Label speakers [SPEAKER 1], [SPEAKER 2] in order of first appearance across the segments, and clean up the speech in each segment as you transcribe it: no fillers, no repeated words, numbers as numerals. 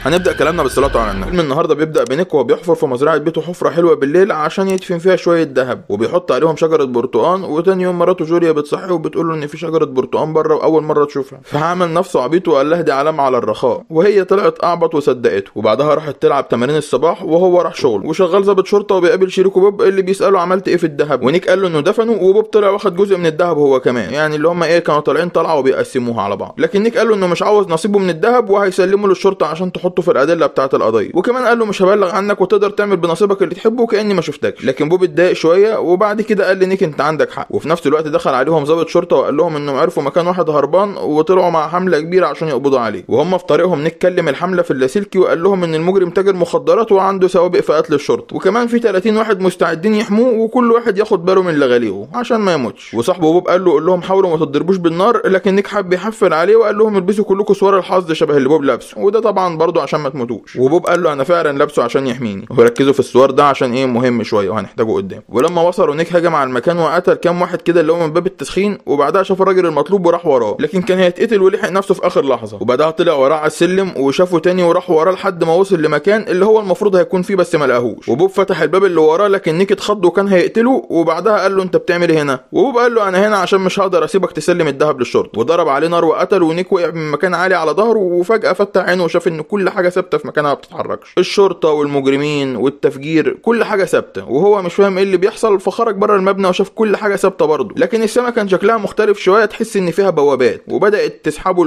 [SPEAKER 1] هنبدا كلامنا بالصلاه على النبي. النهارده بيبدا بنيك وهو بيحفر في مزرعه بيته حفره حلوه بالليل عشان يدفن فيها شويه ذهب، وبيحط عليهم شجره برتقان. وتاني يوم مراته جوليا بتصحيه وبتقول له ان في شجره برتقان بره واول مره تشوفها، فعمل نفسه عبيط وقال لها دي علامه على الرخاء، وهي طلعت اعبط وصدقته. وبعدها راحت تلعب تمارين الصباح وهو راح شغل، وشغال ضابط شرطه وبيقابل شريكه بوب اللي بيساله عملت ايه في الذهب، ونيك قال له انه دفنه، وبوب طلع واخد جزء من الذهب هو كمان، يعني اللي هم ايه كانوا طالعين طلعه وبيقسموها على بعض. لكن نيك قال له انه مش عاوز نصيبه من الذهب وهيسلمه للشرطه عشان تحطه في الادله بتاعه القضيه، وكمان قال له مش هبلغ عنك وتقدر تعمل بنصيبك اللي تحبه كاني ما شفتكش. لكن بوب اتضايق شويه وبعد كده قال لنيك انت عندك حق. وفي نفس الوقت دخل عليهم ضابط شرطه وقال لهم انهم عرفوا مكان واحد هربان وطلعوا مع حمله كبيره عشان يقبضوا عليه. وهم في طريقهم نيك كلم الحمله في اللاسلكي وقال لهم ان المجرم تاجر مخدرات وعنده سوابق في قتل الشرطه، وكمان في 30 واحد مستعدين يحموه وكل واحد ياخد باله من لغاليه عشان ما يموتش. وصاحبه بوب قال له قول لهم حاولوا ما تضربوش بالنار، لكن نيك حب يحفل عليه وقال لهم البسوا كلكم سوار الحظ شبه اللي بوب لابسه، وده طبعا برضه عشان ما تموتوش. وبوب قال له انا فعلا لابسه عشان يحميني، وركزوا في السوار ده عشان ايه مهم شويه وهنحتاجه قدام. ولما وصلوا نيك هجم على المكان وقتل كام واحد كده اللي هو من باب التسخين، وبعدها شاف الراجل المطلوب وراح وراه، لكن كان هيتقتل ولحق نفسه في اخر لحظه. وبعدها طلع وراه على السلم وشافه تاني وراح وراه لحد ما وصل لمكان اللي هو المفروض هيكون فيه بس ما لقاهوش. وبوب فتح الباب اللي وراه لكن نيك اتخض وكان هيقتله، وبعدها قال له انت بتعمل ايه هنا؟ وبوب قال له انا هنا عشان مش هقدر اسيبك تسلم الذهب للشرطه، وضرب عليه نار وقتله. ونيك وقع من مكان عالي على ظهره وفجاه فتح عينه وشاف ان كل حاجه ثابته في مكانها ما بتتحركش، الشرطه والمجرمين والتفجير كل حاجه ثابته، وهو مش فاهم ايه اللي بيحصل. فخرج بره المبنى وشاف كل حاجه ثابته برضه، لكن السما كان شكلها مختلف شويه، تحس ان فيها بوابات وبدات تسحبه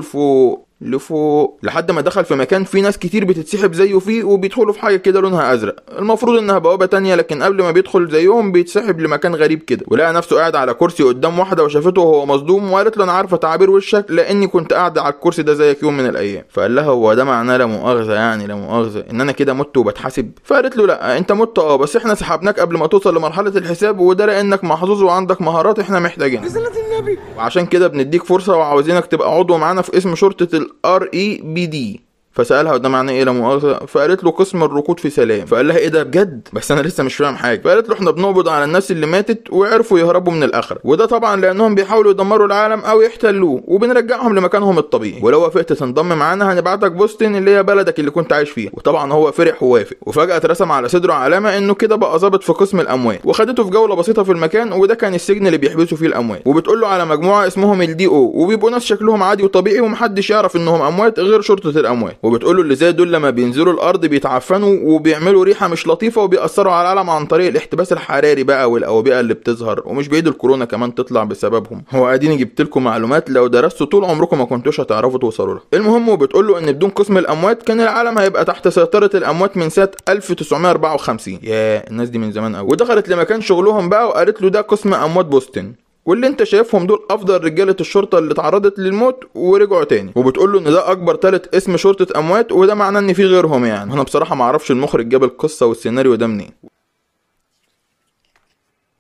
[SPEAKER 1] لفوق لحد ما دخل في مكان فيه ناس كتير بتتسحب زيه فيه، وبيدخلوا في حاجه كده لونها ازرق، المفروض انها بوابه تانية، لكن قبل ما بيدخل زيهم بيتسحب لمكان غريب كده. ولقى نفسه قاعد على كرسي قدام واحده وشافته وهو مصدوم، وقالت له انا عارفه تعابير وشك لاني كنت قاعد على الكرسي ده زيك يوم من الايام. فقال لها هو ده معناه لا مؤاخذه يعني لا مؤاخذه ان انا كده مت وبتحاسب؟ فقالت له لا انت مت بس احنا سحبناك قبل ما توصل لمرحله الحساب، وده لانك محظوظ وعندك مهارات احنا محتاجينها، وعشان كده بنديك فرصه وعاوزينك تبقى عضو معانا في اسم شرطه REBD. فسألها ده معناه ايه لا مؤاخذة؟ فقالت له قسم الركود في سلام. فقال لها ايه ده بجد؟ بس انا لسه مش فاهم حاجه. فقالت له احنا بنقبض على الناس اللي ماتت وعرفوا يهربوا من الاخره، وده طبعا لانهم بيحاولوا يدمروا العالم او يحتلوه، وبنرجعهم لمكانهم الطبيعي، ولو وافقت تنضم معانا هنبعتك بوستن اللي هي بلدك اللي كنت عايش فيها. وطبعا هو فرح ووافق، وفجاه اترسم على صدره علامه انه كده بقى ظابط في قسم الاموات، وخدته في جوله بسيطه في المكان، وده كان السجن اللي بيحبسوا فيه الاموات. وبتقول له على مجموعه اسمهم الDO، وبيبقوا ناس شكلهم عادي وطبيعي ومحدش يعرف انهم اموات غير شرطه الاموات. وبتقول له اللي زي دول لما بينزلوا الارض بيتعفنوا وبيعملوا ريحه مش لطيفه وبيأثروا على العالم عن طريق الاحتباس الحراري بقى والاوبئه اللي بتظهر، ومش بعيد الكورونا كمان تطلع بسببهم. هو اديني جبت لكم معلومات لو درستوا طول عمركم ما كنتوش هتعرفوا توصلوا لها. المهم وبتقول له ان بدون قسم الاموات كان العالم هيبقى تحت سيطره الاموات من سنه 1954. يا الناس دي من زمان قوي. ودخلت لمكان شغلهم بقى وقالت له ده قسم اموات بوستن، واللي انت شايفهم دول افضل رجاله الشرطه اللي اتعرضت للموت ورجعوا تاني. وبتقول له ان ده اكبر ثالث اسم شرطه اموات، وده معناه ان في غيرهم يعني. انا بصراحه ما اعرفش المخرج جاب القصه والسيناريو ده منين.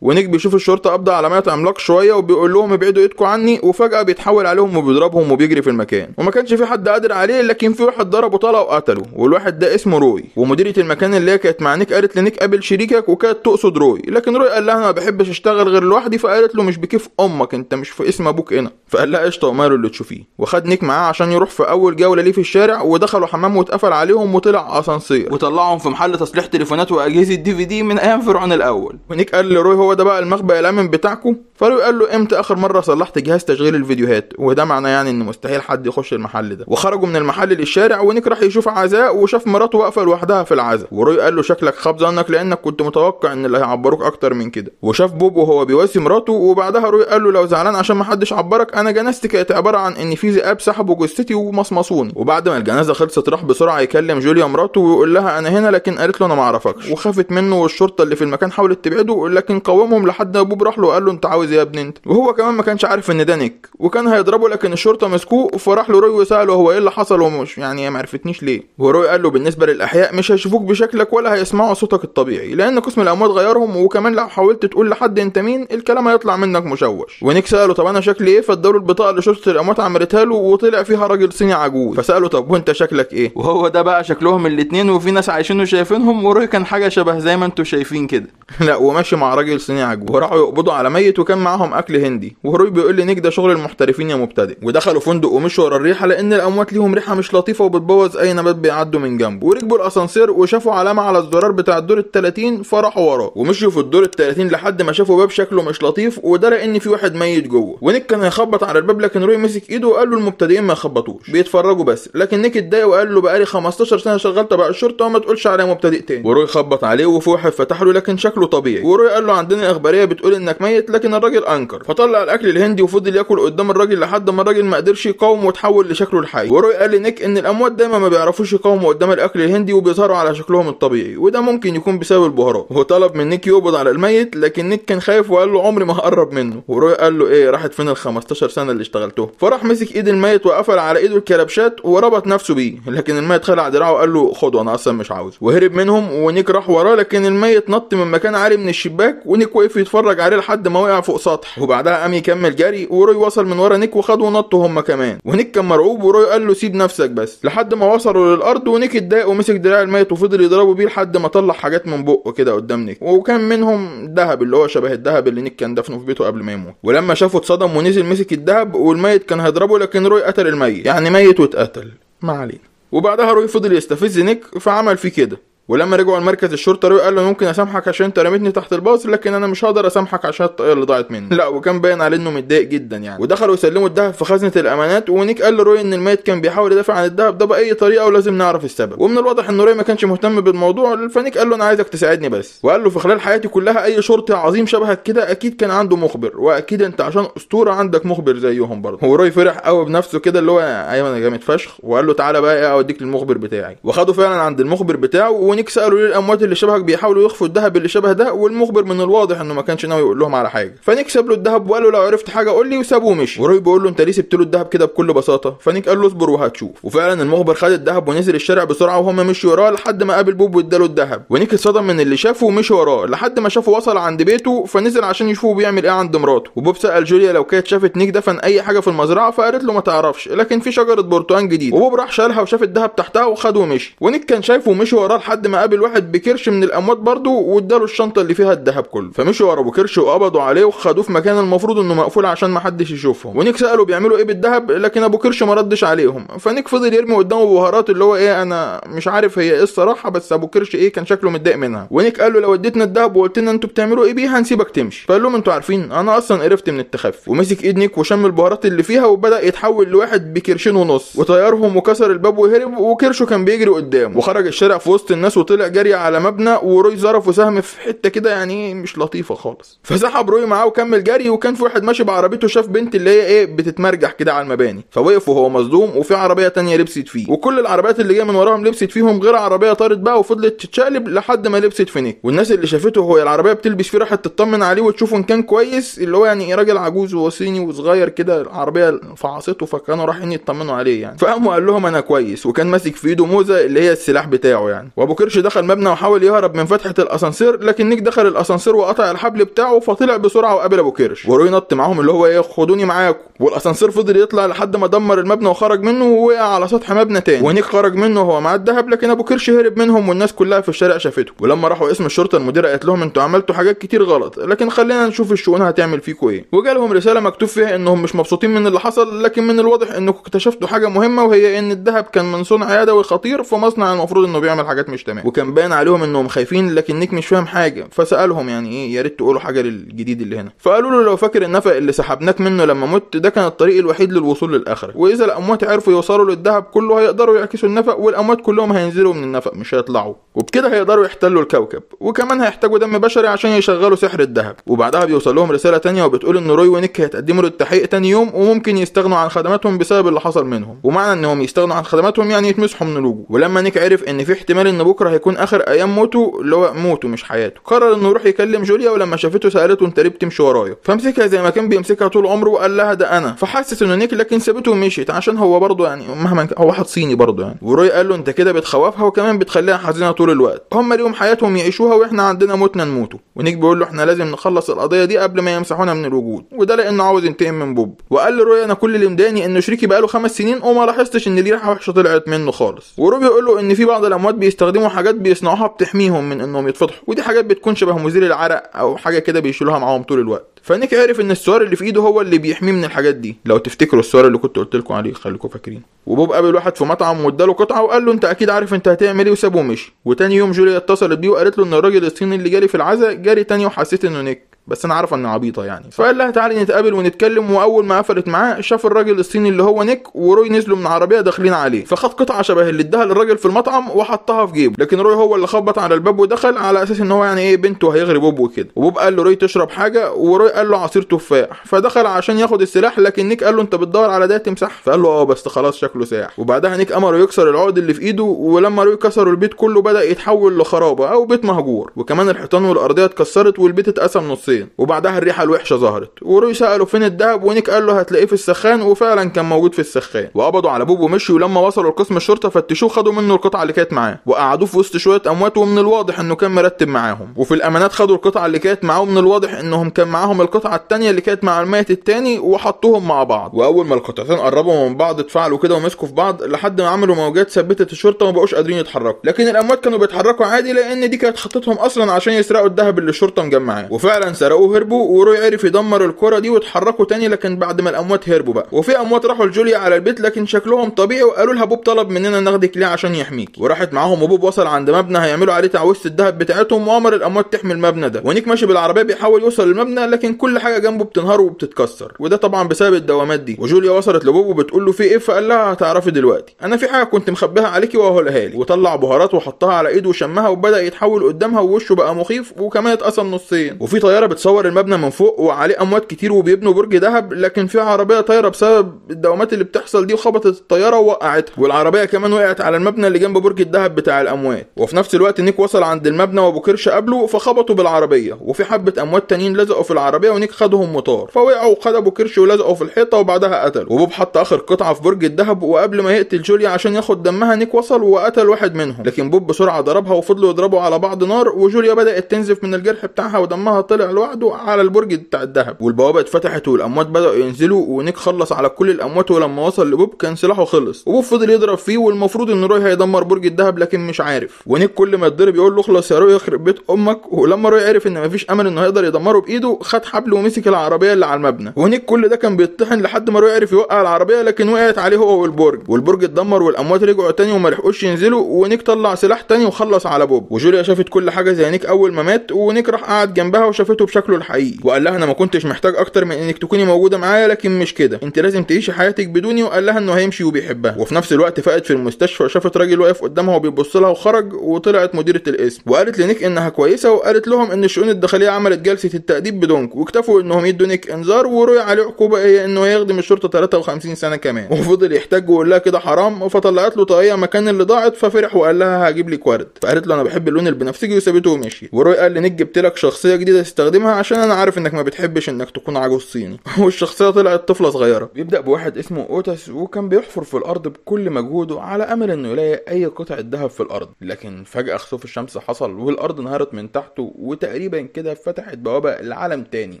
[SPEAKER 1] ونيك بيشوف الشرطه قبض على 100 عملاق شويه وبيقول لهم ابعدوا ايدكم عني، وفجاه بيتحول عليهم وبيضربهم وبيجري في المكان، وما كانش في حد قادر عليه، لكن في واحد ضربه طلع وقتله، والواحد ده اسمه روي. ومديره المكان اللي هي كانت مع نيك قالت لنيك قابل شريكك، وكانت تقصد روي، لكن روي قال لها انا ما بحبش اشتغل غير لوحدي. فقالت له مش بكيف امك انت مش في اسم ابوك هنا. فقال لها قشطه وماله اللي تشوفيه. وخد نيك معاه عشان يروح في اول جوله ليه في الشارع، ودخلوا حمام واتقفل عليهم وطلع اسانسير وطلعهم في محل تصليح تليفونات واجهزه DVD من ايام فرعون الاول. ونيك قال لروي هو ده بقى المخبأ الامن بتاعكم؟ فروي قال له امتى اخر مره صلحت جهاز تشغيل الفيديوهات؟ وده معناه يعني ان مستحيل حد يخش المحل ده. وخرجوا من المحل للشارع، ونيك راح يشوف عزاء وشاف مراته واقفه لوحدها في العزاء. وروي قال له شكلك خاب ظنك لانك كنت متوقع ان اللي هيعبروك اكتر من كده. وشاف بوب وهو بيواسي مراته، وبعدها روي قال له لو زعلان عشان ما حدش عبرك، انا جنازتي كانت عباره عن ان في ذئاب سحبوا جثتي ومصمصوني. وبعد ما الجنازه خلصت راح بسرعه يكلم جوليا مراته ويقول لها انا هنا، لكن قالت له انا ما اعرفكش، وخافت منه. والشرطه اللي في المكان حاولت تبعده لكن قومهم لحد ما بوب راح له وقال له انت عاوز ايه يا ابني انت؟ وهو كمان ما كانش عارف ان ده نيك، وكان هيضربه لكن الشرطه مسكوه. فراح له روي وساله هو ايه اللي حصل ومش يعني ما عرفتنيش ليه. وروي قال له بالنسبه للاحياء مش هيشوفوك بشكلك ولا هيسمعوا صوتك الطبيعي، لان قسم الاموات غيرهم، وكمان لو حاولت تقول لحد انت مين الكلام هيطلع منك مشوش. ونيك ساله طب انا شكلي ايه؟ فاداله البطاقه اللي شرطه الاموات عملتها له وطلع فيها راجل صيني عجوز. فساله طب وانت شكلك ايه؟ وهو ده بقى شكلهم الاثنين، وفي ناس عايشين وشايفينهم، وروي كان حاجه شبه زي ما انتم شايفين كده لا وماشي مع راجل صينيه عجوه، وراحوا يقبضوا على ميت وكان معاهم اكل هندي. وروي بيقول لي نيك ده شغل المحترفين يا مبتدئ. ودخلوا فندق ومشوا ورا الريحه لان الاموات ليهم ريحه مش لطيفه وبتبوظ اي نبات بيعدوا من جنبه. وركبوا الاسانسير وشافوا علامه على الزرار بتاع الدور ال30 فرحوا وراه ومشوا في الدور ال30 لحد ما شافوا باب شكله مش لطيف وده لان في واحد ميت جوه. ونيك كان هيخبط على الباب لكن روي مسك ايده وقال له المبتدئين ما يخبطوش بيتفرجوا بس. لكن نيك اتضايق وقال له بقالي 15 سنه شغال تبع الشرطه وما تقولش عليا مبتدئ تاني. وروي خبط عليه وفي واحد فتح له لكن شكله طبيعي. وروي قال له عندنا اخباريه بتقول انك ميت لكن الراجل انكر. فطلع الاكل الهندي وفضل ياكل قدام الراجل لحد ما الراجل ما قدرش يقاوم وتحول لشكله الحقيقي. وروي قال لنيك ان الاموات دايما ما بيعرفوش يقاوموا قدام الاكل الهندي وبيظهروا على شكلهم الطبيعي وده ممكن يكون بسبب البهارات. وهو طلب من نيك يقبض على الميت لكن نيك كان خايف وقال له عمري ما هقرب منه. وروي قال له ايه راحت فين ال 15 سنه اللي اشتغلتهم؟ فراح مسك ايد الميت وقفل على ايده الكلبشات وربط نفسه بيه لكن الميت خلع دراعه وقال له خده انا اصلا مش عاوزه وهرب منهم. ونيك راح وراه لكن الميت نط من مكان عالي من الشباك ونيك وقف يتفرج عليه لحد ما وقع فوق سطح وبعدها قام يكمل جري. وروي وصل من ورا نيك وخده ونطوا هم كمان. ونيك كان مرعوب وروي قال له سيب نفسك بس لحد ما وصلوا للارض. ونيك اتضايق ومسك دراع الميت وفضل يضربه بيه لحد ما طلع حاجات من بقه كده قدام نيك وكان منهم ذهب اللي هو شبه الذهب اللي نيك كان دفنه في بيته قبل ما يموت. ولما شافه اتصدم ونزل مسك الذهب والميت كان هيضربه لكن روي قتل الميت يعني ميت واتقتل ما علينا. وبعدها روي فضل يستفز نيك فعمل فيه كده. ولما رجعوا لمركز الشرطه روي قال له ممكن اسامحك عشان انت رميتني تحت الباص لكن انا مش هقدر اسامحك عشان الطاقيه اللي ضاعت مني. لا وكان باين عليه انه متضايق جدا يعني. ودخلوا يسلموا الذهب في خزنه الامانات. ونيك قال لروي ان الميت كان بيحاول يدافع عن الذهب ده باي طريقه ولازم نعرف السبب. ومن الواضح ان روي ما كانش مهتم بالموضوع. فنيك قال له انا عايزك تساعدني بس. وقال له في خلال حياتي كلها اي شرطي عظيم شبهك كده اكيد كان عنده مخبر واكيد انت عشان اسطوره عندك مخبر زيهم برضه. وروي فرح قوي بنفسه كده اللي هو ايوه انا جامد فشخ. وقال له تعالى بقى ايه اوديك للمخبر بتاعي. وخده فعلا عند المخبر بتاعه. ونيك ساله ليه الاموات اللي شبهك بيحاولوا يخفوا الذهب اللي شبه ده والمخبر من الواضح انه ما كانش ناوي يقول لهم على حاجه. فنيك ساب له الذهب وقال له لو عرفت حاجه قول لي وسابه ومشي. وروي بيقول له انت ليه سبت له الذهب كده بكل بساطه؟ فنيك قال له اصبر وهتشوف. وفعلا المخبر خد الذهب ونزل الشارع بسرعه وهم مشوا وراه لحد ما قابل بوب واداله الذهب. ونيك اتصدم من اللي شافه ومشي وراه لحد ما شافه وصل عند بيته فنزل عشان يشوفه بيعمل ايه عند مراته. وبوب سال جوليا لو كانت شافت نيك دفن اي حاجه في المزرعه فقالت له ما تعرفش لكن في شجره برتقان جديد. وبوب راح شالها وشاف الذهب تحتها وخده ومشي. ونيك كان شايفه ومشي وراه لحد ما قابل واحد بكرش من الاموات برضه واداله الشنطه اللي فيها الذهب كله. فمشوا ورا ابو كرش وقبضوا عليه وخدوه في مكان المفروض انه مقفول عشان ما حدش يشوفهم. ونيك سالوا بيعملوا ايه بالذهب لكن ابو كرش ما ردش عليهم. فنيك فضل يرمي قدامه بهارات اللي هو ايه انا مش عارف هي ايه الصراحه بس ابو كرش ايه كان شكله متضايق منها. ونيك قال له لو اديتنا الذهب وقلت لنا انتوا بتعملوا ايه بيه هنسيبك تمشي. فقال لهم انتوا عارفين انا اصلا قرفت من التخفي. ومسك ايد نيك وشم البهارات اللي فيها وبدا يتحول لواحد بكرشين ونص وطيرهم وكسر الباب وهرب. وكرشه كان بيجري قدامه وخرج الشارع في وسط الناس وطلع جري على مبنى. وروي ظرفه سهم في حته كده يعني مش لطيفه خالص. فسحب روي معاه وكمل جري. وكان في واحد ماشي بعربيته شاف بنت اللي هي ايه بتتمرجح كده على المباني فوقف وهو مصدوم. وفي عربيه تانية لبست فيه وكل العربيات اللي جايه من وراهم لبست فيهم غير عربيه طارت بقى وفضلت تتشقلب لحد ما لبست في نيك. والناس اللي شافته وهو العربيه بتلبس فيه راحت تطمن عليه وتشوفه ان كان كويس اللي هو يعني راجل عجوز وصيني وصغير كده العربيه فعصته فكانوا رايحين يطمنوا عليه يعني. فقام قال لهم انا كويس وكان ماسك في ايده موزه اللي هي السلاح بتاعه يعني. وابو كرش دخل مبنى وحاول يهرب من فتحه الاسانسير لكن نيك دخل الاسانسير وقطع الحبل بتاعه فطلع بسرعه وقابل ابو كرش. وروي نط معاهم اللي هو ايه خدوني معاكم. والاسانسير فضل يطلع لحد ما دمر المبنى وخرج منه ووقع على سطح مبنى تاني. ونيك خرج منه وهو معاه الذهب لكن ابو كرش هرب منهم والناس كلها في الشارع شافته. ولما راحوا اسم الشرطه المديره قالت لهم انتوا عملتوا حاجات كتير غلط لكن خلينا نشوف الشؤون هتعمل فيكم ايه. وجالهم رساله مكتوب فيها انهم مش مبسوطين من اللي حصل لكن من الواضح انكم اكتشفتوا حاجه مهمه وهي ان الذهب كان من صنع يدوي خطير في مصنع المفروض انه بيعمل حاجات مش تمام. وكان باين عليهم انهم خايفين لكن نيك مش فاهم حاجه. فسالهم يعني ايه يا ريت تقولوا حاجه للجديد اللي هنا. فقالوا له لو فاكر النفق اللي سحبناك منه لما مت ده كان الطريق الوحيد للوصول للاخره واذا الاموات عرفوا يوصلوا للذهب كله هيقدروا يعكسوا النفق والاموات كلهم هينزلوا من النفق مش هيطلعوا وبكده هيقدروا يحتلوا الكوكب وكمان هيحتاجوا دم بشري عشان يشغلوا سحر الذهب. وبعدها بيوصل لهم رساله تانية وبتقول ان روي ونيك هيتقدموا للتحقيق تاني يوم وممكن يستغنوا عن خدماتهم بسبب اللي حصل منهم. ومعنى انهم يستغنوا عن خدماتهم يعني يتمسحوا من الوجود. ولما نيك عرف ان في احتمال ان بكره هيكون اخر ايام موته اللي هو موته مش حياته قرر انه يروح يكلم جوليا. ولما شافته سالته انت ليه بتمشي ورايا؟ فمسكها زي ما كان بيمسكها طول عمره وقال لها ده انا. فحسس انه نيك لكن سابته ومشيت عشان هو برضه يعني مهما هو واحد صيني برضه يعني. وروي قال له انت كده بتخوفها وكمان بتخليها حزينه طول الوقت. هم ليهم حياتهم يعيشوها واحنا عندنا موتنا نموتوا. ونيك بيقول له احنا لازم نخلص القضيه دي قبل ما يمسحونا من الوجود وده لانه عاوز ينتقم من بوب. وقال لروي انا كل اللي مضايقني انه شريكي بقاله 5 سنين وما لاحظتش ان ليه ريحه وحشه طلعت منه خالص. وروي بيقول له ان في بعض الاموات بيستخدموا بيستخدموا حاجات بيصنعوها بتحميهم من انهم يتفضحوا، ودي حاجات بتكون شبه مزيل العرق او حاجه كده بيشيلوها معاهم طول الوقت. فنيك عرف ان السوار اللي في ايده هو اللي بيحميه من الحاجات دي، لو تفتكروا السوار اللي كنت قلت لكم عليه خليكم فاكرين. وبوب قابل واحد في مطعم واداله قطعه وقال له انت اكيد عارف انت هتعمل ايه، وسابه ومشي. وتاني يوم جوليا اتصلت بيه وقالت له ان الراجل الصيني اللي جالي في العزا جالي تاني وحسيت انه نيك، بس انا عارفه انه عبيطه يعني. فقال لها تعالي نتقابل ونتكلم. واول ما قفلت معاه شاف الراجل الصيني اللي هو نيك وروي نزلوا من عربيه داخلين عليه، فخد قطعه شبه اللي اداها للراجل في المطعم وحطها في جيبه، لكن روي هو اللي خبط على الباب ودخل على اساس ان هو يعني ايه بنته هيغري بوب وكده. وبوب قال له روي تشرب حاجه، وروي قال له عصير تفاح. فدخل عشان ياخد السلاح، لكن نيك قال له انت بتدور على ده تمسح؟ فقال له بس خلاص شكله ساح. وبعدها نيك امره يكسر العقد اللي في ايده، ولما روي كسروا البيت كله بدا يتحول لخرابه او بيت مهجور، وكمان الحيطان والارضيه اتكسرت والبيت اتقسم نصين. وبعدها الريحه الوحشه ظهرت، وروي ساله فين الدهب، ونيك قال له هتلاقيه في السخان، وفعلا كان موجود في السخان. وقبضوا على بوب ومشوا، ولما وصلوا لقسم الشرطه فتشوه خدوا منه القطعه اللي كانت معاه وقعدوه في وسط شويه اموات، ومن الواضح انه كان مرتب معاهم. وفي الامانات خدوا القطعه اللي كانت معاه، ومن الواضح انهم كان معاهم القطعه الثانيه اللي كانت مع الميت الثاني وحطوهم مع بعض. واول ما القطعتين قربوا من بعض اتفاعلوا كده ومسكوا في بعض لحد ما عملوا موجات ثبتت الشرطه وما بقوش قادرين يتحركوا، لكن الاموات كانوا بيتحركوا عادي لان دي كانت خطتهم اصلا عشان يسرقوا الذهب اللي الشرطه مجمعاه. وفعلا سرقوه وهربوا، وروي عرف يدمر الكره دي واتحركوا تاني، لكن بعد ما الاموات هربوا بقى. وفي اموات راحوا لجوليا على البيت لكن شكلهم طبيعي، وقالوا لها بوب طلب مننا ناخدك ليه عشان يحميك. وراحت معاهم، وبوب وصل عند مبنى هيعملوا عليه تعويضه الذهب بتاعتهم، وامر الاموات تحمي المبنى ده. ونيك ماشي بالعربيه بيحاول يوصل للمبنى، لكن كل حاجه جنبه بتنهار وبتتكسر، وده طبعا بسبب الدوامات دي. وجوليا وصلت لبوب وبتقول له في ايه، فقال لها هتعرفي دلوقتي، انا في حاجه كنت مخبيها عليكي وهقولها لي. وطلع بهارات وحطها على ايده وشمها، وبدا يتحول قدامها ووشه بقى مخيف، وكمان اتقسم نصين. وفي طياره بتصور المبنى من فوق وعليه اموات كتير وبيبنوا برج ذهب، لكن في عربيه طايره بسبب الدوامات اللي بتحصل دي وخبطت الطياره ووقعتها، والعربيه كمان وقعت على المبنى اللي جنب برج الذهب بتاع الاموات. وفي نفس الوقت نيك وصل عند المبنى وابو كرش قابله فخبطوا بالعربيه، وفي حبه اموات تانيين لزقوا في العربيه، ونيك خدهم مطار فوقعوا وخد ابو كرش ولزقوا في الحيطه، وبعدها قتلوا. وبوب حط اخر قطعه في برج الذهب، وقبل ما يقتل جوليا عشان ياخد دمها نيك وصل وقتل واحد منهم، لكن بوب بسرعه ضربها وفضلوا يضربوا على بعض نار، وجوليا بدات تنزف من الجرح بتاعها ودمها طلع لوحده على البرج بتاع الذهب. والبوابه اتفتحت والاموات بداوا ينزلوا، ونيك خلص على كل الاموات، ولما وصل لبوب كان سلاحه خلص، وبوب فضل يضرب فيه، والمفروض ان روي هيدمر برج الذهب لكن مش عارف. ونيك كل ما يتضرب يقول له اخلص يا روي يخرب بيت امك. ولما روي عرف ان مفيش امل انه يقدر يدمره بايده خد حبل ومسك العربيه اللي على المبنى، ونيك كل ده كان بيطحن لحد ما روي عرف يوقع العربيه، لكن وقعت عليه هو والبرج اتدمر، والاموات رجعوا تاني وما لحقوش ينزلوا. ونيك طلع سلاح تاني وخلص على بوب. وجوليا شافت كل حاجه زي نيك اول ما مات، ونيك راح قعد جنبها وشافته بشكله الحقيقي، وقال لها انا ما كنتش محتاج اكتر من انك تكوني موجوده معايا، لكن مش كده، انت لازم تعيشي حياتك بدوني. وقال لها انه هيمشي وبيحبها. وفي نفس الوقت فقت في المستشفى وشافت راجل واقف قدامها وبيبص لها، وخرج وطلعت مديره القسم وقالت لنيك انها كويسه، وقالت لهم ان الشؤون الداخليه عملت جلسه التأديب بدونك، واكتفوا انهم يدوا نيك انذار، وروي عليه عقوبه هي انه هيخدم الشرطه 53 سنه كمان. وفضل يحتاج ويقول لها كده حرام، فطلعت له طاقيه مكان اللي ضاعت، ففرح وقال لها هجيب لك ورد، فقالت له انا بحب اللون البنفسجي وسابته ومشي. وروي قال لنيك جبت لك شخصيه جديده تستخدمها عشان انا عارف انك ما بتحبش انك تكون عجوز صيني. والشخصيه طلعت طفله صغيره. بيبدا بواحد اسمه اوتاس، وكان بيحفر في الارض بكل مجهوده على امل انه يلاقي اي قطعه ذهب في الارض، لكن فجاه خسوف الشمس حصل والارض انهارت من تحته، وتقريبا كده فتحت بوابه لعالم تاني.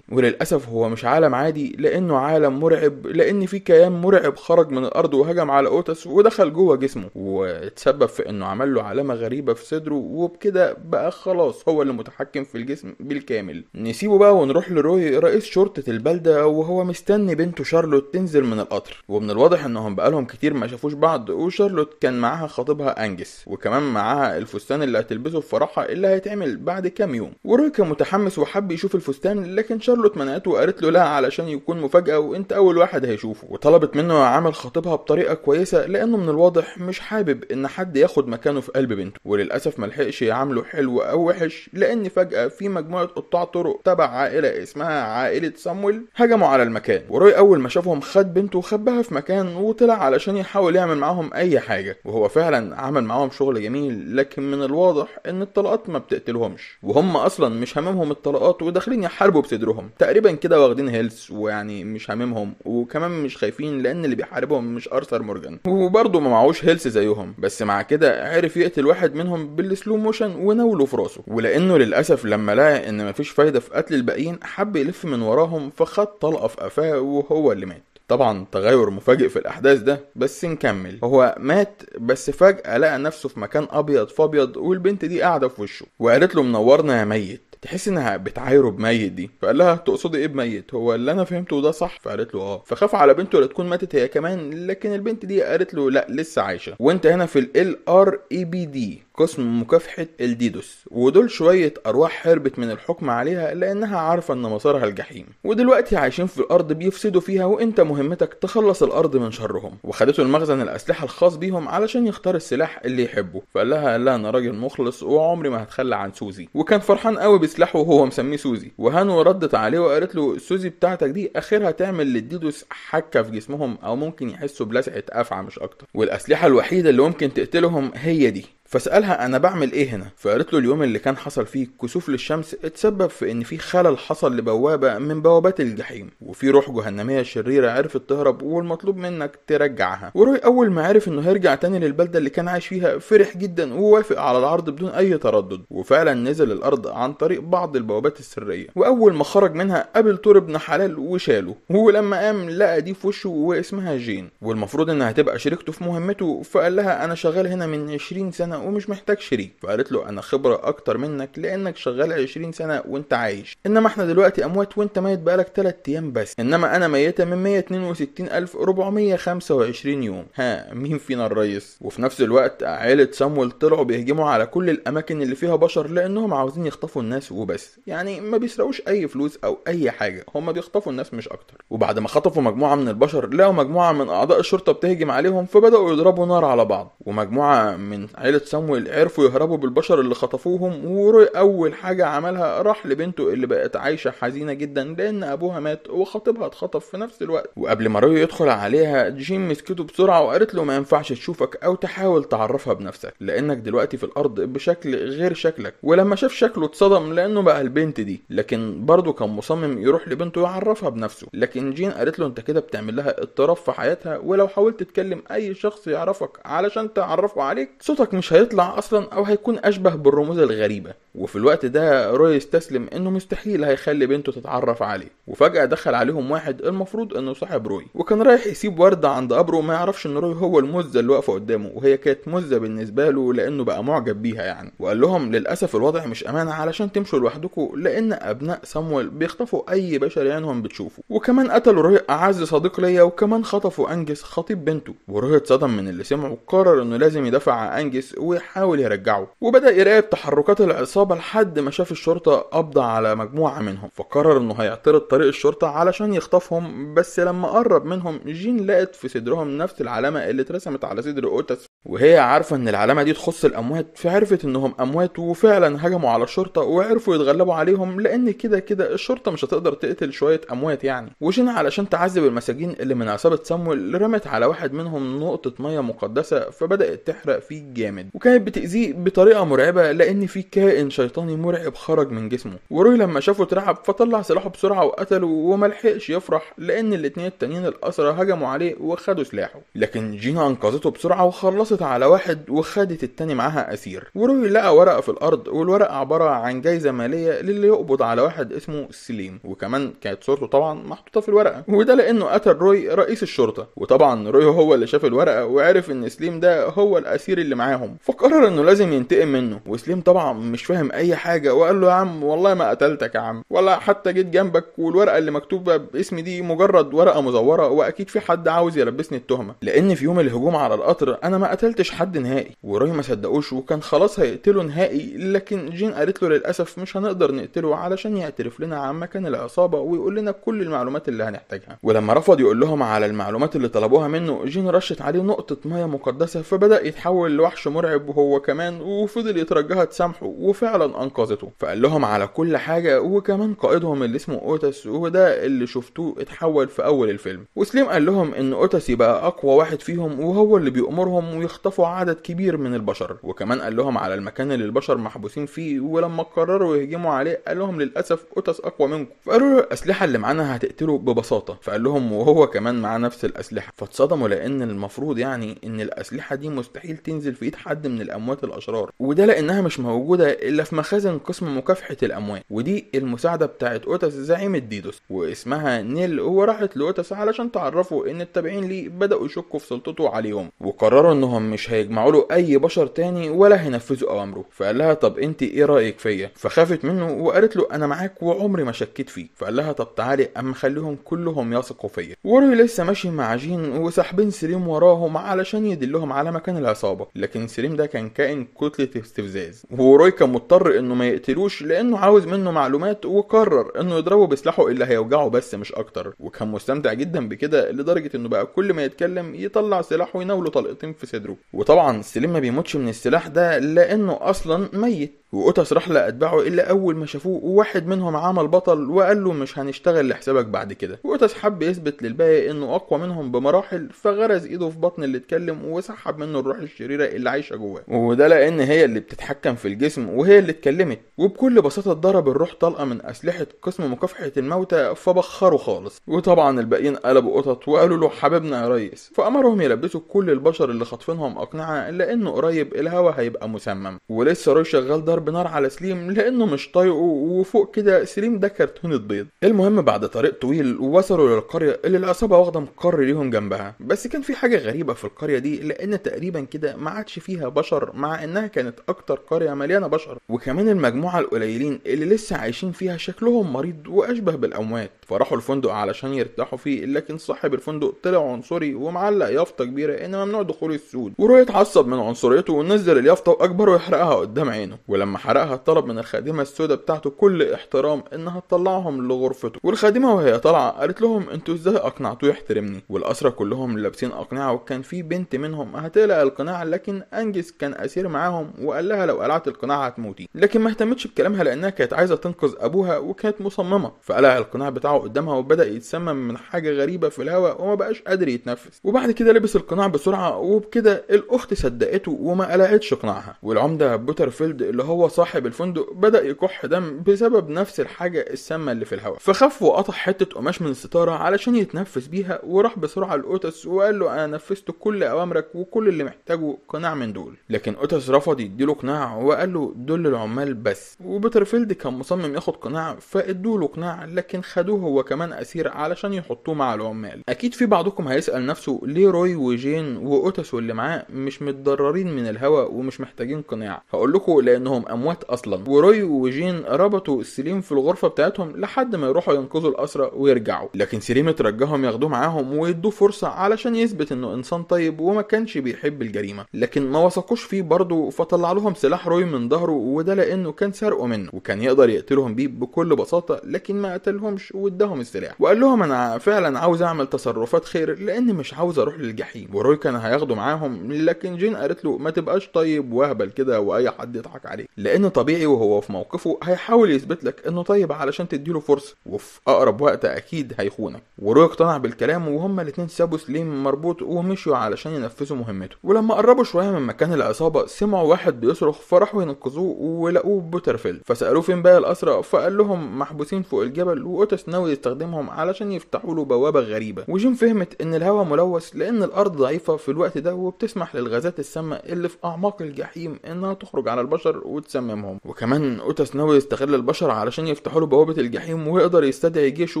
[SPEAKER 1] وللاسف هو مش عالم عادي، لانه عالم مرعب، لان في كيان مرعب خرج من الارض وهجم على اوتاس ودخل جوه جسمه، واتسبب في انه عمل له علامه غريبه في صدره، وبكده بقى خلاص هو اللي متحكم في الجسم بالكامل. نسيبه بقى ونروح لروي رئيس شرطه البلده، وهو مستني بنته شارلوت تنزل من القطر. ومن الواضح انهم بقالهم كتير ما شافوش بعض، وشارلوت كان معاها خطيبها انجس، وكمان معاها الفستان اللي هتلبسه في فرحها اللي هيتعمل بعد كام يوم. وروي كان متحمس وحب يشوف الفستان، لكن شارلوت منعته وقالت له لا علشان يكون مفاجاه وانت اول واحد هيشوفه، وطلبت منه يعامل خطيبها بطريقه كويسه، لانه من الواضح مش حابب ان حد ياخد مكانه في قلب بنته. وللاسف ملحقش يعامله حلو او وحش، لان فجاه في مجموعه قطاع طرق تبع عائله اسمها عائله سامويل هجموا على المكان. وروي اول ما شافهم خد بنته وخباها في مكان وطلع علشان يحاول يعمل معاهم اي حاجه، وهو فعلا عمل معاهم شغل جميل، لكن من الواضح ان الطلقات ما بتقتلهمش، وهم اصلا مش هاممهم الطلقات وداخلين يحاربوا بصدرهم تقريبا كده، واخدين هيلث ويعني مش هاممهم، وكمان مش خايفين لان اللي بيحاربهم مش ارثر مورجان، وبرضه ما معهوش هيلث زيهم، بس مع كده عرف يقتل واحد منهم بالسلو موشن وناوله في راسه. ولانه للاسف لما لقى ان مفيش فايده في قتل الباقيين حب يلف من وراهم، فخد طلقه في قفاه وهو اللي مات. طبعا تغير مفاجئ في الاحداث ده، بس نكمل. هو مات بس فجأة لقى نفسه في مكان ابيض في ابيض، والبنت دي قاعدة في وشه وقالت له منورنا يا ميت. تحس انها بتعايره بميت دي، فقال لها تقصدي ايه بميت؟ هو اللي انا فهمته ده صح؟ فقالت له اه. فخاف على بنته لا تكون ماتت هي كمان، لكن البنت دي قالت له لا لسه عايشه، وانت هنا في LREBD قسم مكافحة الديدوس، ودول شوية أرواح هربت من الحكم عليها لأنها عارفة إن مسارها الجحيم، ودلوقتي عايشين في الأرض بيفسدوا فيها، وإنت مهمتك تخلص الأرض من شرهم. وخدته المخزن الأسلحة الخاص بيهم علشان يختار السلاح اللي يحبه. فقال لها لا أنا راجل مخلص وعمري ما هتخلى عن سوزي، وكان فرحان قوي بسلاحه وهو مسميه سوزي. وهانو ردت عليه وقالت له سوزي بتاعتك دي آخرها تعمل للديدوس حكة في جسمهم، أو ممكن يحسوا بلسعة أفعى مش أكتر، والأسلحة الوحيدة اللي ممكن تقتلهم هي دي. فسألها انا بعمل ايه هنا؟ فقالت له اليوم اللي كان حصل فيه كسوف للشمس اتسبب في ان في خلل حصل لبوابة من بوابات الجحيم، وفي روح جهنمية شريرة عرفت تهرب والمطلوب منك ترجعها. وروي اول ما عرف انه هيرجع تاني للبلدة اللي كان عايش فيها فرح جدا ووافق على العرض بدون اي تردد، وفعلا نزل الارض عن طريق بعض البوابات السرية. واول ما خرج منها قابل تور ابن حلال وشاله، ولما قام لقى دي في وشه واسمها جين، والمفروض انها تبقى شريكته في مهمته. فقال لها انا شغال هنا من 20 سنة ومش محتاج شريك. فقالت له انا خبرة اكتر منك لانك شغال 20 سنة وانت عايش، انما احنا دلوقتي اموات وانت ميت بقالك 3 ايام بس، انما انا ميتة من 162425 يوم. ها مين فينا الرئيس؟ وفي نفس الوقت عائلة سامويل طلعوا بيهجموا على كل الاماكن اللي فيها بشر لانهم عاوزين يخطفوا الناس وبس، يعني ما بيسرقوش اي فلوس او اي حاجة، هم بيخطفوا الناس مش اكتر. وبعد ما خطفوا مجموعة من البشر لقوا مجموعة من اعضاء الشرطة بتهجم عليهم، فبدأوا يضربوا نار على بعض، ومجموعة من عائلة سامويل عرفوا يهربوا بالبشر اللي خطفوهم. وروي اول حاجة عملها راح لبنته اللي بقت عايشة حزينة جدا لان ابوها مات وخطيبها اتخطف في نفس الوقت. وقبل ما روي يدخل عليها جين مسكته بسرعة وقالت له ما ينفعش تشوفك او تحاول تعرفها بنفسك، لانك دلوقتي في الارض بشكل غير شكلك. ولما شاف شكله اتصدم لانه بقى البنت دي، لكن برضه كان مصمم يروح لبنته يعرفها بنفسه. لكن جين قالت له انت كده بتعمل لها اضطراب في حياتها، ولو حاولت تكلم اي شخص يعرفك علشان تعرفه عليك صوتك مش هيطلع اصلا او هيكون اشبه بالرموز الغريبة. وفي الوقت ده روي استسلم انه مستحيل هيخلي بنته تتعرف عليه. وفجأة دخل عليهم واحد المفروض انه صاحب روي، وكان رايح يسيب وردة عند قبره، ما يعرفش ان روي هو المزة اللي واقفة قدامه، وهي كانت مزة بالنسبة له لانه بقى معجب بيها يعني. وقال لهم للاسف الوضع مش امان علشان تمشوا لوحدكم، لان ابناء سامويل بيخطفوا اي بشر يعنهم بتشوفوا، وكمان قتلوا روي اعز صديق ليا، وكمان خطفوا انجس خطيب بنته. وروي اتصدم من اللي سمعه وقرر انه لازم يدافع عن انجس ويحاول يرجعه، وبدأ يراقب تحركات العصابة لحد ما شاف الشرطة قبض على مجموعة منهم. فقرر انه هيعترض طريق الشرطة علشان يخطفهم، بس لما قرب منهم جين لقت في صدرهم نفس العلامة اللي اترسمت على صدر اوتس، وهي عارفة ان العلامة دي تخص الاموات، فعرفت انهم اموات وفعلا هجموا على الشرطة وعرفوا يتغلبوا عليهم، لان كده كده الشرطة مش هتقدر تقتل شوية اموات يعني. وجين علشان تعذب المساجين اللي من عصابة سامويل رمت على واحد منهم نقطة مية مقدسة، فبدأت تحرق فيه جامد، وكانت بتأذيه بطريقة مرعبة لان في كائن شيطاني مرعب خرج من جسمه. وروي لما شافه اترعب فطلع سلاحه بسرعة وقتله، وملحقش يفرح لان الاتنين التانيين الاسرى هجموا عليه وخدوا سلاحه. لكن جينا انقذته بسرعة وخلصت على واحد وخدت التاني معاها اسير. وروي لقى ورقة في الارض، والورقة عبارة عن جايزة مالية للي يقبض على واحد اسمه سليم، وكمان كانت صورته طبعا محطوطة في الورقة، وده لانه قتل روي رئيس الشرطة. وطبعا روي هو اللي شاف الورقة وعرف ان سليم ده هو الاسير اللي معاهم، فقرر انه لازم ينتقم منه. وسليم طبعا مش فاهم اي حاجة وقال له يا عم والله ما قتلتك يا عم، ولا حتى جيت جنبك، والورقة اللي مكتوبة باسمي دي مجرد ورقة مزورة، واكيد في حد عاوز يلبسني التهمة، لان في يوم الهجوم على القطر انا ما قتلتش حد نهائي. وروي ما صدقوش وكان خلاص هيقتله نهائي، لكن جين قالت له للاسف مش هنقدر نقتله علشان يعترف لنا عن مكان العصابة ويقول لنا كل المعلومات اللي هنحتاجها. ولما رفض يقول لهم على المعلومات اللي طلبوها منه جين رشت عليه نقطة مية مقدسة، فبدأ يتحول لوحش مرعب وهو كمان، وفضل يترجاها تسامحه وفعلا انقذته. فقال لهم على كل حاجة، وكمان قائدهم اللي اسمه اوتس وده اللي شفتوه اتحول في اول الفيلم. وسليم قال لهم ان اوتس يبقى اقوى واحد فيهم وهو اللي بيأمرهم ويخطفوا عدد كبير من البشر. وكمان قال لهم على المكان اللي البشر محبوسين فيه، ولما قرروا يهجموا عليه قال لهم للاسف اوتس اقوى منكم. فقالوا له الاسلحة اللي معانا هتقتله ببساطة، فقال لهم وهو كمان معاه نفس الاسلحة. فاتصدموا لان المفروض يعني ان الاسلحة دي مستحيل تنزل في ايد حد حد من الاموات الاشرار، وده لانها مش موجوده الا في مخازن قسم مكافحه الاموات، ودي المساعده بتاعت اوتس زعيم الديدوس واسمها نيل. ورحت لاوتس علشان تعرفه ان التابعين ليه بداوا يشكوا في سلطته عليهم، وقرروا انهم مش هيجمعوا له اي بشر تاني ولا هينفذوا اوامره. فقال لها طب انت ايه رايك فيا؟ فخافت منه وقالت له انا معاك وعمري ما شكيت فيك. فقال لها طب تعالي اما خليهم كلهم يثقوا فيا. وروي لسه ماشي مع جين وساحبين سليم وراهم علشان يدلهم على مكان العصابه، لكن سليم ده كان كائن كتله استفزاز، وروي كان مضطر انه ما يقتلوش لانه عاوز منه معلومات، وقرر انه يضربه بسلاحه اللي هيوجعه بس مش اكتر. وكان مستمتع جدا بكده لدرجه انه بقى كل ما يتكلم يطلع سلاحه ويناوله طلقتين في صدره. وطبعا سليم ما بيموتش من السلاح ده لانه اصلا ميت. واوتس راح لاتباعه الا اول ما شافوه وواحد منهم عمل بطل وقال له مش هنشتغل لحسابك بعد كده. واوتس حب يثبت للباقي انه اقوى منهم بمراحل، فغرز ايده في بطن اللي اتكلم وسحب منه الروح الشريره اللي عايشه جواه، وده لان هي اللي بتتحكم في الجسم وهي اللي اتكلمت. وبكل بساطه ضرب الروح طلقه من اسلحه قسم مكافحه الموتى فبخروا خالص. وطبعا الباقيين قلبوا قطط وقالوا له حبيبنا يا ريس، فامرهم يلبسوا كل البشر اللي خاطفينهم اقنعه لانه قريب الهوا هيبقى مسمم. ولسه روي شغال ضرب نار على سليم لانه مش طايقه، وفوق كده سليم ده كرتونه بيض. المهم بعد طريق طويل وصلوا للقريه اللي العصابه واخده مقر ليهم جنبها. بس كان في حاجه غريبه في القريه دي لان تقريبا كده ما عادش فيها بشر، مع انها كانت اكتر قريه مليانه بشر. وكمان المجموعه القليلين اللي لسه عايشين فيها شكلهم مريض واشبه بالاموات. فراحوا الفندق علشان يرتاحوا فيه، لكن صاحب الفندق طلع عنصري ومعلق يافطه كبيره ان ممنوع دخول السود. وروي اتعصب من عنصريته ونزل اليافطه واجبره يحرقها قدام عينه. ولما حرقها طلب من الخادمه السوداء بتاعته كل احترام انها تطلعهم لغرفته. والخادمه وهي طالعه قالت لهم انتوا ازاي اقنعتوه يحترمني؟ والاسرى كلهم لابسين اقنعه، وكان في بنت منهم هتقلع القناع لكن انجز كان اسير معاهم وقال لها لو قلعت القناع هتموتي، لكن ما اهتمتش بكلامها لانها كانت عايزه تنقذ ابوها وكانت مصممه. فقلع القناع بتاعه قدامها وبدا يتسمم من حاجه غريبه في الهواء وما بقاش قادر يتنفس. وبعد كده لبس القناع بسرعه، وبكده الاخت صدقته وما قلعتش قناعها. والعمده بوترفيلد اللي هو صاحب الفندق بدا يكح دم بسبب نفس الحاجه السامه اللي في الهواء. فخف وقطع حته قماش من الستاره علشان يتنفس بيها، وراح بسرعه لاوتس وقال له انا نفذت كل اوامرك وكل اللي محتاجه قناع من دول. لكن اوتس رفض يديله قناع وقال له دول للعمال بس. وبوترفيلد كان مصمم ياخد قناع فادوله قناع، لكن خدوه هو كمان اسير علشان يحطوه مع العمال. اكيد في بعضكم هيسال نفسه ليه روي وجين واوتس واللي معاه مش متضررين من الهواء ومش محتاجين قناع؟ هقول لكم لانهم اموات اصلا. وروي وجين ربطوا سليم في الغرفه بتاعتهم لحد ما يروحوا ينقذوا الاسرى ويرجعوا، لكن سليم اترجاهم ياخدوه معاهم ويدوه فرصه علشان يثبت انه انسان طيب وما كانش بيحب الجريمه. لكن ما وثقوش فيه برضه، فطلع لهم سلاح روي من ظهره، وده لانه كان سرقه منه وكان يقدر يقتلهم بيه بكل بساطه، لكن ما قتلهمش واداهم السلاح وقال لهم انا فعلا عاوز اعمل تصرفات خير لان مش عاوز اروح للجحيم. وروي كان هياخده معاهم، لكن جين قالت له ما تبقاش طيب وهبل كده واي حد يضحك عليك، لان طبيعي وهو في موقفه هيحاول يثبت لك انه طيب علشان تديله فرصه، وفي اقرب وقت اكيد هيخونك. وروي اقتنع بالكلام، وهما الاتنين سابوا سليم مربوط ومشوا علشان ينفذوا مهمته. ولما قربوا شويه من مكان العصابه سمعوا واحد بيصرخ، فراحوا ينقذوه ولقوه بوترفيلد. فسالوه فين باقي الاسرى، فقال لهم محبوسين فوق الجبل، واوتس ناوي يستخدمهم علشان يفتحوا له بوابه غريبه. وجين فهمت ان الهواء ملوث لان الارض ضعيفه في الوقت ده وبتسمح للغازات السامه اللي في اعماق الجحيم انها تخرج على البشر وتسممهم. وكمان اوتس ناوي يستغل البشر علشان يفتحوا له بوابه الجحيم ويقدر يستدعي جيشه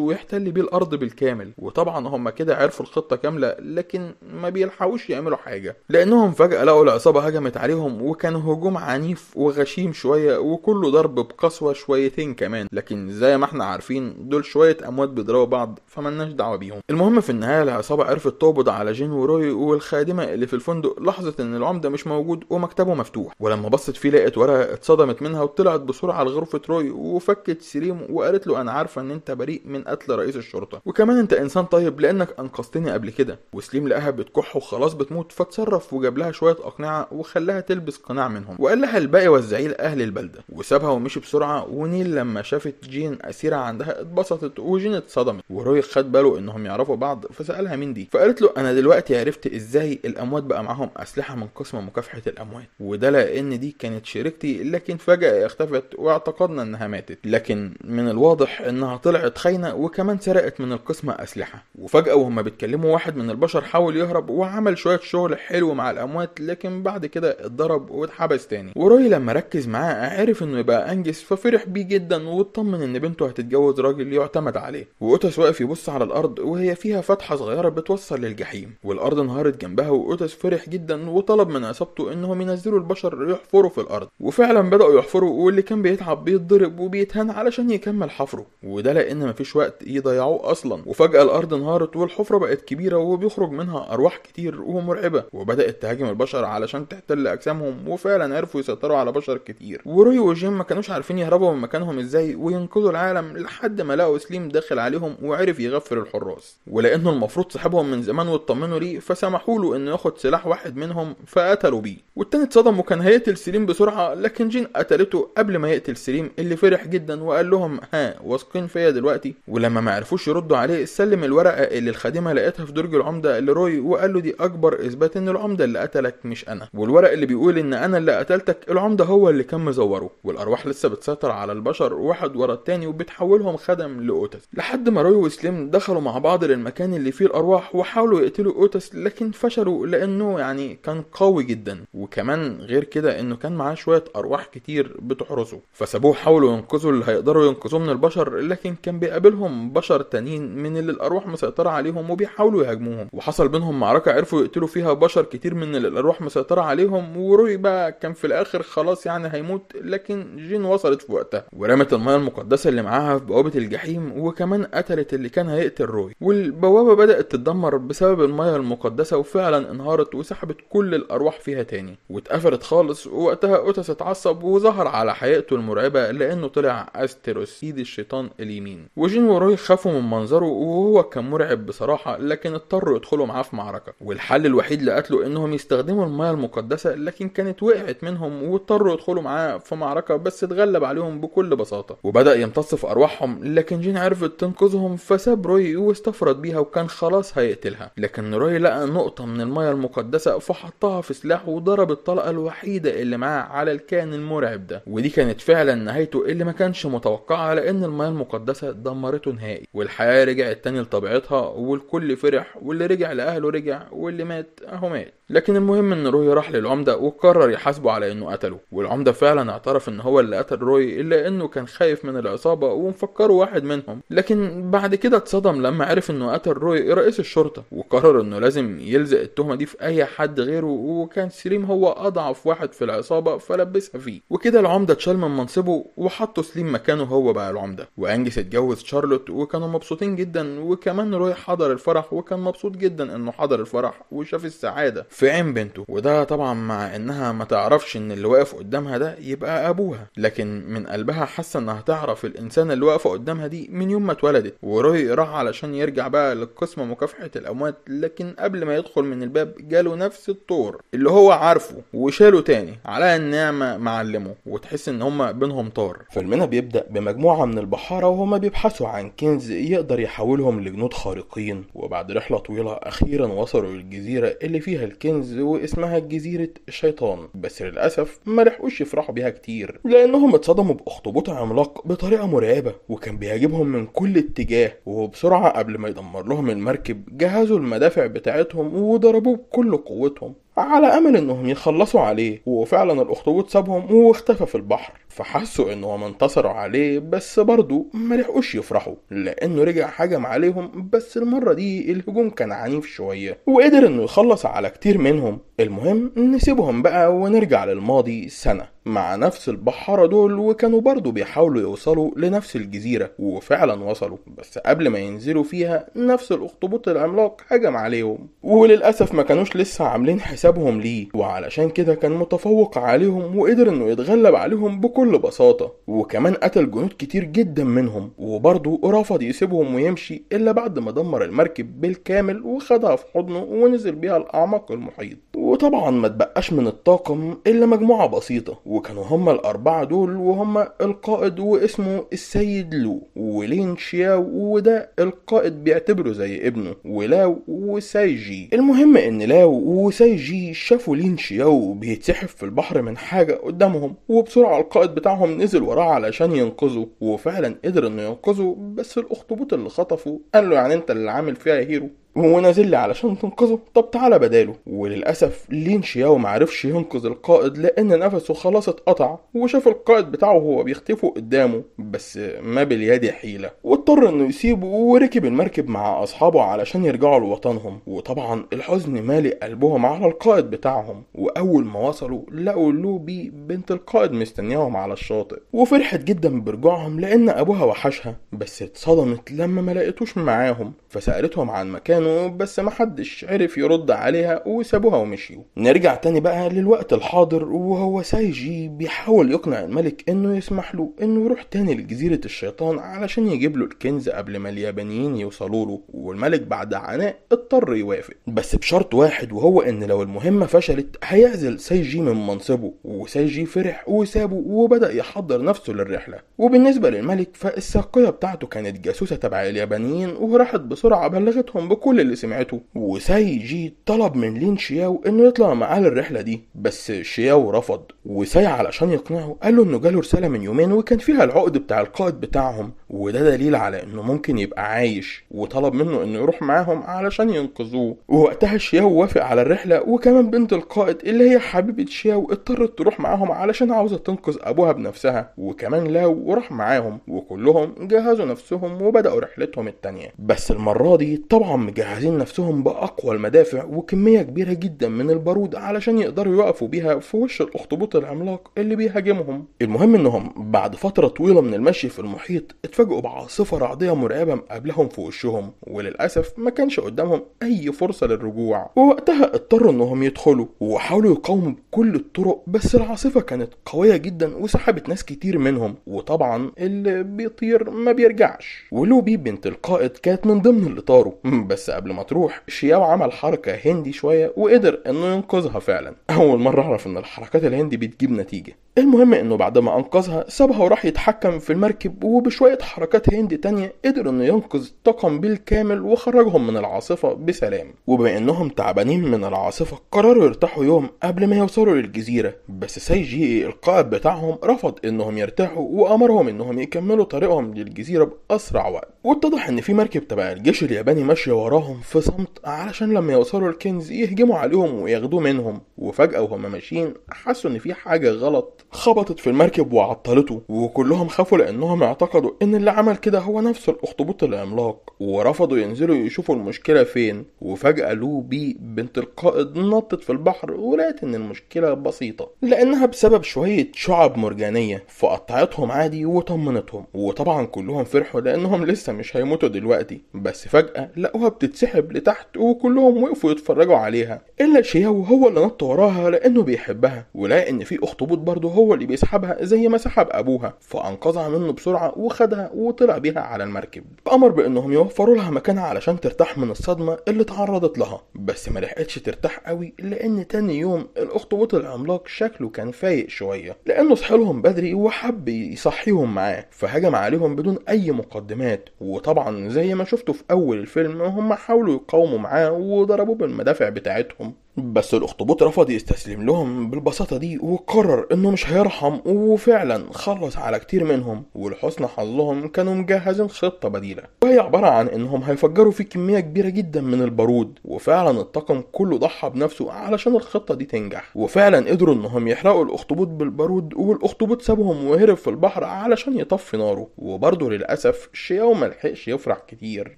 [SPEAKER 1] ويحتل بيه الارض بالكامل. وطبعا هم كده عرفوا الخطه كامله، لكن ما بيلحقوش يعملوا حاجه لانهم فجاه لقوا العصابه هجمت عليهم، وكان هجوم عنيف وغشيم شويه وكله ضرب بقسوه شويتين كمان، لكن زي ما احنا عارفين دول شويه اموات بيضربوا بعض فمالناش دعوه بيهم. المهم في النهايه العصابه عرفت تقبض على جين وروي والخادمه اللي في الفندق لحظه ان العمده مش موجود ومكتبه مفتوح. ولما بصت فيه لقت ورقه اتصدمت منها وطلعت بسرعه لغرفه روي وفكت سليم وقالت له انا عارفه ان انت بريء من قتل رئيس الشرطه، وكمان انت انسان طيب لانك انقذتني قبل كده. وسليم لقاها بتكح وخلاص بتموت، فاتصرف وجاب لها شويه اقنعه وخلاها تلبس قناع منهم، وقال لها الباقي وزعيه لاهل البلده، وسابها ومشي بسرعه. ونيل لما شافت جين اسيره عندها اتبسطت شارلوت، وجين اتصدمت وروي خد باله انهم يعرفوا بعض فسألها مين دي، فقالت له انا دلوقتي عرفت ازاي الاموات بقى معاهم اسلحة من قسم مكافحة الاموات، وده لان دي كانت شريكتي لكن فجأة اختفت واعتقدنا انها ماتت، لكن من الواضح انها طلعت خاينة وكمان سرقت من القسم اسلحة. وفجأة وهم بيتكلموا واحد من البشر حاول يهرب وعمل شوية شغل حلو مع الاموات، لكن بعد كده اتضرب واتحبس تاني. وروي لما ركز معاه عرف انه يبقى انجز ففرح بيه جدا واطمن ان بنته هتتجوز راجل يعتمد عليه. واوتس واقف يبص على الارض وهي فيها فتحة صغيرة بتوصل للجحيم، والارض انهارت جنبها، واوتس فرح جدا وطلب من عصابته انهم ينزلوا البشر يحفروا في الارض. وفعلا بدأوا يحفروا، واللي كان بيتعب بيتضرب وبيتهان علشان يكمل حفره، وده لان مفيش وقت يضيعوه اصلا. وفجأة الارض انهارت والحفرة بقت كبيرة وبيخرج منها ارواح كتير ومرعبة، وبدأت تهاجم البشر علشان تحتل اجسامهم، وفعلا عرفوا يسيطروا على بشر كتير. وروي وجيم ما كانوش عارفين يهربوا من مكانهم ازاي وينقذوا العالم لحد ما لقوا سليم داخل عليهم وعرف يغفر الحراس، ولانه المفروض صاحبهم من زمان واطمنوا ليه فسمحوا له انه ياخد سلاح واحد منهم فقتلوا بيه. والتاني اتصدم وكان هيقتل سليم بسرعة، لكن جين قتلته قبل ما يقتل سليم اللي فرح جدا وقال لهم ها واثقين فيا دلوقتي. ولما ما عرفوش يردوا عليه سلم الورقة اللي الخادمة لقيتها في درج العمدة لروي وقال له دي اكبر اثبات ان العمدة اللي قتلك مش انا، والورق اللي بيقول ان انا اللي قتلتك العمدة هو اللي كان مزوره. والارواح لسه بتسيطر على البشر واحد ورا التاني وبتحولهم خدم لاوتس، لحد ما روي وسليم دخلوا مع بعض للمكان اللي فيه الارواح وحاولوا يقتلوا اوتس لكن فشلوا لانه يعني كان قوي جدا، وكمان غير كده انه كان معاه شوية ارواح كتير بتحرسه، فسابوه حاولوا ينقذوا اللي هيقدروا ينقذوه من البشر، لكن كان بيقابلهم بشر تانيين من اللي الارواح مسيطرة عليهم وبيحاولوا يهاجموهم، وحصل بينهم معركة عرفوا يقتلوا فيها بشر كتير من اللي الارواح مسيطرة عليهم. وروي بقى كان في الاخر خلاص يعني هيموت، لكن جين وصلت في وقتها ورمت المياه المقدسة اللي معاها في بوابة الجحيم، وكمان قتلت اللي كان هيقتل روي. والبوابة بدأت تتدمر بسبب المياه المقدسة وفعلا انهارت وسحبت كل الارواح فيها تاني واتقفلت خالص. ووقتها اوتس اتعصب وظهر على حقيقته المرعبة لانه طلع استروس ايد الشيطان اليمين. وجين وروي خافوا من منظره وهو كان مرعب بصراحة، لكن اضطروا يدخلوا معاه في معركة، والحل الوحيد لقتله انهم يستخدموا المياه المقدسة، لكن كانت وقعت منهم واضطروا يدخلوا معاه في معركة بس اتغلب عليهم بكل بساطة وبدأ يمتص في ارواحهم، لكن جين عرفت تنقذهم فساب روي واستفرد بيها وكان خلاص هيقتلها، لكن روي لقى نقطة من المياه المقدسة فحطها في سلاحه وضرب الطلقة الوحيدة اللي معاه على الكائن المرعب ده، ودي كانت فعلا نهايته اللي ما كانش متوقعها لان المياه المقدسة دمرته نهائي، والحياة رجعت تاني لطبيعتها والكل فرح، واللي رجع لأهله رجع واللي مات اهو مات. لكن المهم ان روي راح للعمدة وقرر يحاسبه على انه قتله، والعمدة فعلا اعترف ان هو اللي قتل روي الا انه كان خايف من العصابة ومفكره واحد منهم، لكن بعد كده اتصدم لما عرف انه قتل روي رئيس الشرطة، وقرر انه لازم يلزق التهمة دي في اي حد غيره، وكان سليم هو اضعف واحد في العصابة فلبسها فيه. وكده العمدة اتشال من منصبه وحطوا سليم مكانه هو بقى العمدة، وانجس اتجوز شارلوت وكانوا مبسوطين جدا، وكمان روي حضر الفرح وكان مبسوط جدا انه حضر الفرح وشاف السعادة في عين بنته، وده طبعا مع انها ما تعرفش ان اللي واقف قدامها ده يبقى ابوها، لكن من قلبها حاسه انها تعرف الانسان اللي واقفه قدامها دي من يوم ما اتولدت. وروي راح علشان يرجع بقى للقسم مكافحة الاموات، لكن قبل ما يدخل من الباب جاله نفس الطور اللي هو عارفه وشاله تاني على النعمة معلمه، وتحس ان هما بينهم طار.
[SPEAKER 2] فيلمنا بيبدأ بمجموعة من البحارة وهما بيبحثوا عن كنز يقدر يحولهم لجنود خارقين، وبعد رحلة طويلة اخيرا وصلوا للجزيرة اللي فيها الكنز واسمها جزيرة الشيطان، بس للأسف ما لحقوش يفرحوا بيها كتير لانهم اتصدموا باخطبوط عملاق بطريقة مرعبة وكان بيهاجمهم من كل اتجاه، وبسرعة قبل ما يدمر لهم المركب جهزوا المدافع بتاعتهم وضربوه بكل قوتهم على امل انهم يخلصوا عليه، وفعلا الاخطبوط سابهم واختفى في البحر، فحسوا انهم انتصروا عليه بس برضو ما لحقوش يفرحوا لانه رجع هجم عليهم، بس المرة دي الهجوم كان عنيف شوية وقدر انه يخلص على كتير منهم. المهم نسيبهم بقى ونرجع للماضي سنة مع نفس البحارة دول، وكانوا برضو بيحاولوا يوصلوا لنفس الجزيرة وفعلا وصلوا، بس قبل ما ينزلوا فيها نفس الاخطبوط العملاق هجم عليهم، وللأسف ما كانوش لسه عاملين حسابهم ليه، وعلشان كده كان متفوق عليهم وقدر انه يتغلب عليهم بكل بساطة، وكمان قتل جنود كتير جدا منهم، وبرضو رفض يسيبهم ويمشي الا بعد ما دمر المركب بالكامل وخدها في حضنه ونزل بيها الأعماق المحيط. وطبعا ما تبقاش من الطاقم الا مجموعة بسيطة، وكانوا هما الاربعة دول وهما القائد واسمه السيد لو، ولين شياو وده القائد بيعتبره زي ابنه، ولاو وسايجي. المهم ان لاو وسايجي شافوا لين شياو بيتسحب في البحر من حاجة قدامهم، وبسرعة القائد بتاعهم نزل وراه علشان ينقذه، وفعلا قدر انه ينقذه. بس الاخطبوط اللي خطفه قال له يعني انت اللي عامل فيها يا هيرو، هو نازل لي علشان تنقذه؟ طب تعالى بداله. وللاسف لين شياو معرفش ينقذ القائد لان نفسه خلاص اتقطع، وشاف القائد بتاعه وهو بيختفي قدامه، بس ما باليد حيلة، واضطر انه يسيبه وركب المركب مع اصحابه علشان يرجعوا لوطنهم. وطبعا الحزن مالي قلبهم على القائد بتاعهم، واول ما وصلوا لقوا لوبي بنت القائد مستنياهم على الشاطئ، وفرحت جدا برجوعهم لان ابوها وحشها، بس اتصدمت لما ما لقيتوش معاهم، فسألتهم عن مكانه بس محدش عرف يرد عليها وسابوها ومشيوا. نرجع تاني بقى للوقت الحاضر، وهو سايجي بيحاول يقنع الملك انه يسمح له انه يروح تاني لجزيرة الشيطان علشان يجيب له الكنز قبل ما اليابانيين يوصلوا له، والملك بعد عناء اضطر يوافق، بس بشرط واحد، وهو ان لو المهمة فشلت هيعزل سايجي من منصبه. وسايجي فرح وسابه وبدأ يحضر نفسه للرحلة. وبالنسبة للملك فالساقية بتاعته كانت جاسوسة تبع اليابانيين، وراحت بسرعة بلغتهم بكل اللي سمعته. وسايجي طلب من لين شياو انه يطلع معاه للرحلة دي، بس شياو رفض. وساي علشان يقنعه قال له انه جاله رسالة من يومين وكان فيها العقد بتاع القائد بتاعهم، وده دليل على انه ممكن يبقى عايش، وطلب منه انه يروح معاهم علشان ينقذوه. ووقتها شياو وافق على الرحلة، وكمان بنت القائد اللي هي حبيبة شياو اضطرت تروح معاهم علشان عاوزة تنقذ ابوها بنفسها، وكمان لاو راح معاهم، وكلهم جهزوا نفسهم وبدأوا رحلتهم التانية. بس المرة دي طبعا مجهزين نفسهم بأقوى المدافع وكمية كبيرة جدا من البارود علشان يقدروا يقفوا بيها في وش الأخطبوط العملاق اللي بيهاجمهم. المهم انهم بعد فترة طويلة من المشي في المحيط اتفاجئوا بعاصفة رعدية مرعبة مقابلهم في وشهم، وللأسف ما كانش قدامهم أي فرصة للرجوع. ووقتها اضطروا انهم يدخلوا وحاولوا يقاوموا بكل الطرق، بس العاصفة كانت قوية جدا وسحبت ناس كتير منهم، وطبعا اللي بيطير ما بيرجعش. ولوبي بنت القائد كانت من ضمن اللي طاروا، بس قبل ما تروح شياو عمل حركة هندي شوية وقدر انه ينقذها فعلا. اول مرة اعرف ان الحركات الهندي بتجيب نتيجة. المهم انه بعد ما انقذها سابها وراح يتحكم في المركب، وبشوية حركات هندي تانية قدر انه ينقذ الطاقم بالكامل وخرجهم من العاصفة بسلام. وبما انهم تعبانين من العاصفة قرروا يرتاحوا يوم قبل ما يوصلوا للجزيرة، بس سايجي القائد بتاعهم رفض انهم يرتاحوا وامرهم انهم يكملوا طريقهم للجزيرة باسرع وقت. واتضح ان في مركب تبع الجيش الياباني ماشية وراهم في صمت علشان لما يوصلوا الكنز يهجموا عليهم وياخدوه منهم. وفجأة وهم ماشيين حسوا ان في حاجة غلط خبطت في المركب وعطلته، وكلهم خافوا لانهم اعتقدوا ان اللي عمل كده هو نفس الاخطبوط العملاق، ورفضوا ينزلوا يشوفوا المشكلة فين. وفجأة لوبي بنت القائد نطت في البحر ولقت ان المشكلة بسيطة لانها بسبب شوية شعب مرجانية، فقطعتهم عادي وطمنتهم. وطبعا كلهم فرحوا لانهم لسه مش هيموتوا دلوقتي، بس فجأة لقوها بتتسحب لتحت وكلهم وقفوا يتفرجوا عليها، الا شياو هو اللي نط وراها لانه بيحبها، ولقى ان في اخطبوط برضه هو اللي بيسحبها زي ما سحب ابوها، فانقذها منه بسرعة وخدها وطلع بيها على المركب. فامر بانهم يوفروا لها مكانها علشان ترتاح من الصدمة اللي تعرضت لها، بس ما لحقتش ترتاح قوي لان تاني يوم الاخطبوط العملاق شكله كان فايق شوية لانه صحيلهم بدري وحب يصحيهم معاه، فهجم عليهم بدون اي مقدمات. وطبعا زي ما شفتوا في اول الفيلم هم حاولوا يقاوموا معاه وضربوه بالمدافع بتاعتهم، بس الاخطبوط رفض يستسلم لهم بالبساطة دي وقرر انه مش هيرحم، وفعلا خلص على كتير منهم. ولحسن حظهم كانوا مجهزين خطة بديلة، وهي عبارة عن انهم هيفجروا فيه كمية كبيرة جدا من البارود. وفعلا الطاقم كله ضحى بنفسه علشان الخطة دي تنجح، وفعلا قدروا انهم يحرقوا الاخطبوط بالبارود، والاخطبوط سابهم وهرب في البحر علشان يطفي ناره. وبرضه للأسف شياو ملحقش يفرح كتير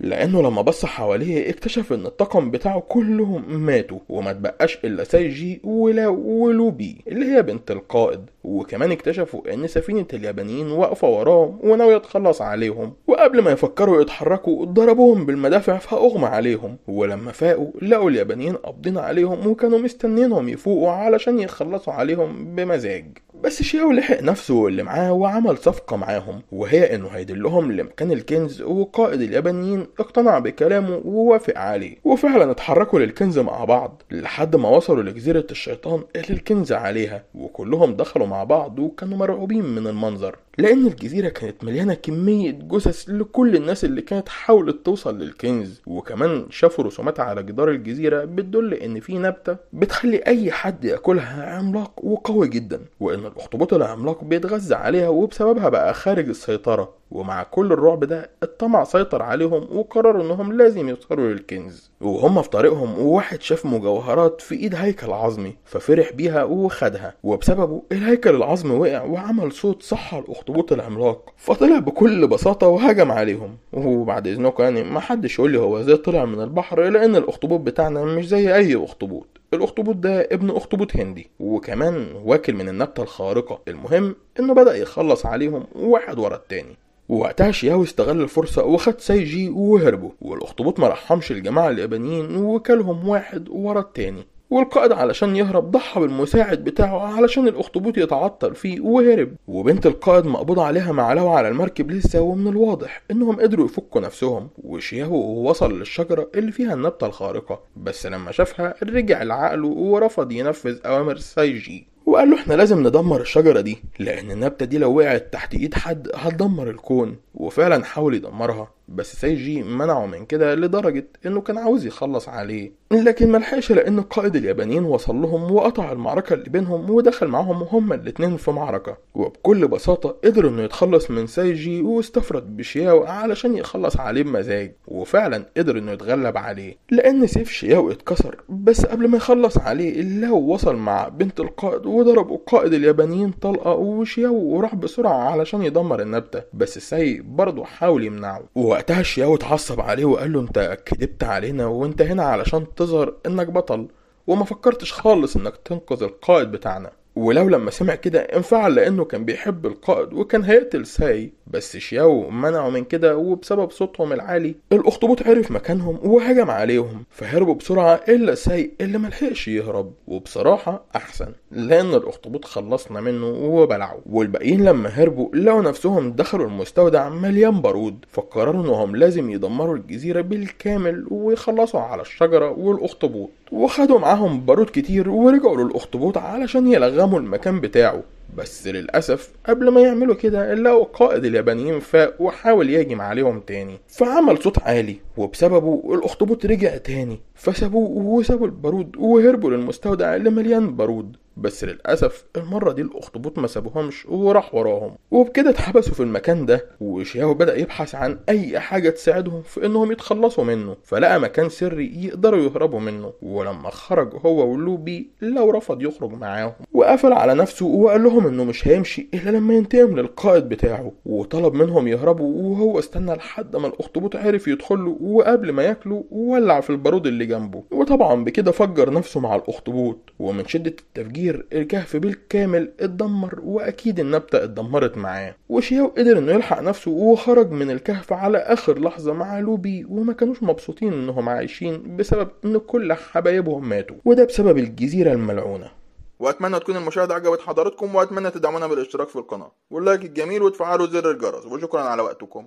[SPEAKER 2] لانه لما بص حواليه اكتشف ان الطاقم بتاعه كلهم ماتوا، وما بقاش الا سايجي ولاو ولوبي اللي هي بنت القائد. وكمان اكتشفوا ان سفينة اليابانيين واقفة وراهم وناوية تخلص عليهم، وقبل ما يفكروا يتحركوا ضربوهم بالمدافع فاغمى عليهم، ولما فاقوا لقوا اليابانيين قابضين عليهم وكانوا مستنينهم يفوقوا علشان يخلصوا عليهم بمزاج. بس شياو لحق نفسه واللي معاه وعمل صفقة معاهم، وهي انه هيدلهم لمكان الكنز، وقائد اليابانيين اقتنع بكلامه ووافق عليه، وفعلا اتحركوا للكنز مع بعض لحد ما وصلوا لجزيرة الشيطان اللي الكنز عليها، وكلهم دخلوا مع بعض وكانوا مرعوبين من المنظر، لان الجزيرة كانت مليانة كمية جثث لكل الناس اللي كانت حاولت توصل للكنز. وكمان شافوا رسومات على جدار الجزيرة بتدل ان في نبتة بتخلي اي حد ياكلها عملاق وقوي جدا، وان الاخطبوط العملاق بيتغذى عليها وبسببها بقى خارج السيطرة. ومع كل الرعب ده الطمع سيطر عليهم وقرروا انهم لازم يوصلوا للكنز. وهم في طريقهم وواحد شاف مجوهرات في ايد هيكل عظمي ففرح بيها وخدها، وبسببه الهيكل العظمي وقع وعمل صوت صح الاخطبوط العملاق، فطلع بكل بساطة وهجم عليهم. وبعد اذنكم يعني ما حدش يقول لي هو ازاي طلع من البحر، لان الاخطبوط بتاعنا مش زي اي اخطبوط. الاخطبوط ده ابن اخطبوط هندي وكمان واكل من النبتة الخارقة. المهم انه بدأ يخلص عليهم واحد ورا التاني. ووقتها شياو استغل الفرصة وخد سايجي وهربوا، والاخطبوط ما رحمش الجماعة اليابانيين وكلهم واحد ورا التاني. والقائد علشان يهرب ضحى بالمساعد بتاعه علشان الاخطبوط يتعطل فيه وهرب. وبنت القائد مقبوض عليها معلوة على المركب لسه، ومن الواضح انهم قدروا يفكوا نفسهم. وشياو وصل للشجرة اللي فيها النبتة الخارقة، بس لما شافها رجع لعقله ورفض ينفذ اوامر سايجي، وقال له احنا لازم ندمر الشجرة دي، لان النبتة دي لو وقعت تحت ايد حد هتدمر الكون. وفعلا حاول يدمرها، بس سايجي منعه من كده لدرجة انه كان عاوز يخلص عليه، لكن ملحقش لان القائد اليابانيين وصل لهم وقطع المعركة اللي بينهم ودخل معهم هما الاتنين في معركة. وبكل بساطة قدر انه يتخلص من سايجي واستفرد بشياو علشان يخلص عليه بمزاج، وفعلا قدر انه يتغلب عليه لان سيف شياو اتكسر. بس قبل ما يخلص عليه اللو وصل مع بنت القائد وضربوا القائد اليابانيين طلقة، وشياو راح بسرعة علشان يدمر النبتة، بس ساي برضه حاول يمنعه. وقتها شياو اتعصب عليه وقال له انت كدبت علينا وانت هنا علشان تظهر انك بطل، وما فكرتش خالص انك تنقذ القائد بتاعنا. ولو لما سمع كده انفعل لانه كان بيحب القائد وكان هيقتل ساي، بس شياو منعه من كده. وبسبب صوتهم العالي الاخطبوط عرف مكانهم وهجم عليهم، فهربوا بسرعة الا ساي اللي ملحقش يهرب. وبصراحة احسن لان الاخطبوط خلصنا منه وبلعه. والباقيين لما هربوا لقوا نفسهم دخلوا المستودع مليان بارود، فقرروا انهم لازم يدمروا الجزيرة بالكامل ويخلصوا على الشجرة والاخطبوط. وخدوا معاهم بارود كتير ورجعوا للاخطبوط علشان يلغموا المكان بتاعه. بس للأسف قبل ما يعملوا كده لقوا قائد اليابانيين فاق وحاول يهجم عليهم تاني، فعمل صوت عالي وبسببه الاخطبوط رجع تاني، فسابوه وسابوا البارود وهربوا للمستودع اللي مليان بارود. بس للأسف المرة دي الأخطبوط ما سابوهمش وراح وراهم، وبكده اتحبسوا في المكان ده. وشياو بدأ يبحث عن أي حاجة تساعدهم في إنهم يتخلصوا منه، فلقى مكان سري يقدروا يهربوا منه. ولما خرج هو ولوبي لو رفض يخرج معاهم وقفل على نفسه وقال لهم إنه مش هيمشي إلا لما ينتقم للقائد بتاعه، وطلب منهم يهربوا. وهو استنى لحد ما الأخطبوط عرف يدخله، وقبل ما ياكله ولع في البارود اللي جنبه، وطبعا بكده فجر نفسه مع الأخطبوط. ومن شدة التفجير الكهف بالكامل اتدمر، واكيد النبتة اتدمرت معاه. وشياو قدر انه يلحق نفسه وخرج من الكهف على اخر لحظة مع لوبي، وما كانوش مبسوطين انهم عايشين بسبب ان كل حبايبهم ماتوا، وده بسبب الجزيرة الملعونة.
[SPEAKER 1] واتمنى تكون المشاهدة عجبت حضراتكم، واتمنى تدعمونا بالاشتراك في القناة واللايك الجميل وتفعلوا زر الجرس، وشكرا على وقتكم.